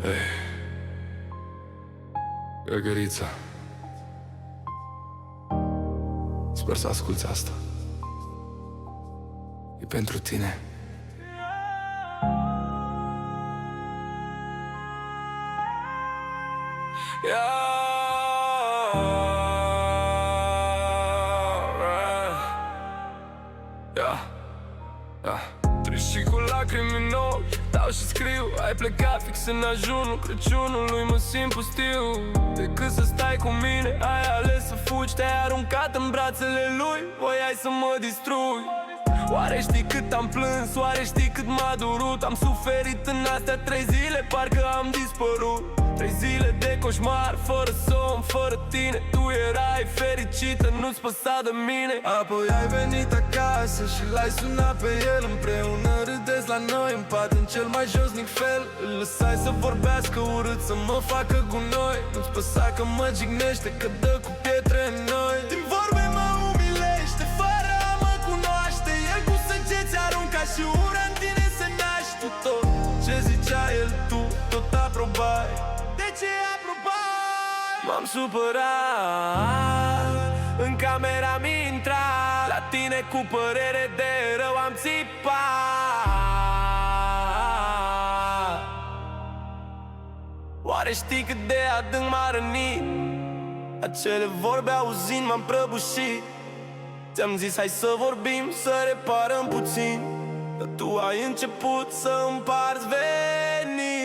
Hei, Găgărița, sper să asculți asta. E pentru tine. Trist și cu lacrimi în ochi, dau și scriu. Ai plecat fix în ajunul Crăciunului, mă simt pustiu. Decât să stai cu mine, ai ales să fugi. Te-ai aruncat în brațele lui, voiai să mă distrui. Oare știi cât am plâns, oare știi cât m-a durut? Am suferit în astea 3 zile, parcă am dispărut. 3 zile de coșmar, fără somn, fără tine. Tu erai fericită, nu-ți păsa de mine. Apoi ai venit acasă și l-ai sunat pe el. Împreună râdeți la noi în pat, în cel mai josnic fel. Îl lăsai să vorbească urât, să mă facă gunoi. Nu-ți păsa că mă jignește, că dă cu pietre în noi. Din vorbe mă umilește, fără a mă cunoaște. El cu săgeți arunca și ura în tine se naște. Tu tot ce zicea el, tu tot aprobai. De ce aprobai? M-am supărat, în camera mi intra. La tine cu părere de rău am țipat. Oare știi cât de adânc m-a rănit? Acele vorbe auzind m-am prăbușit. Ți-am zis hai să vorbim, să reparăm puțin, dar tu ai început să împarți venit.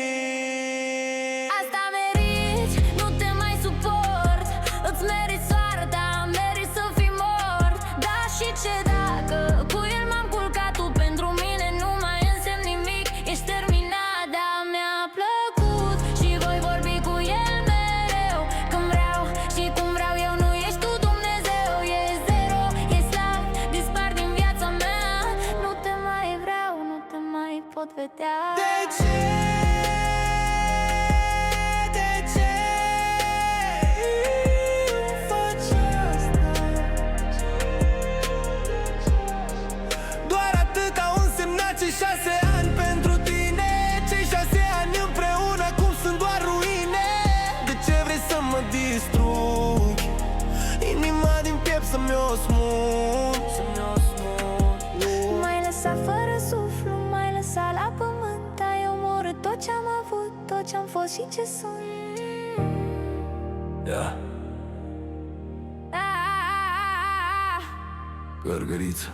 Asta meriți, nu te mai suport. Îți meriți soarta, meriți să fii mort. Da, și ce dacă cu el m-am culcat? Tu pentru mine nu mai însemni nimic. Ești terminat, dar mi-a plăcut. Și voi vorbi cu el mereu, când vreau și cum vreau eu. Nu ești tu Dumnezeu, e zero, e slab, dispar din viața mea. Nu te mai vreau, nu te mai pot vedea. De ce? Cei 6 ani pentru tine, cei 6 ani împreună acum sunt doar ruine. De ce vrei să mă distrug? Inima din piept să-mi-o smulg. M-ai lăsat fără suflu, m-ai lăsat la pământ. Ai omorât tot ce-am avut, tot ce-am fost și ce sunt. Gărgăriță,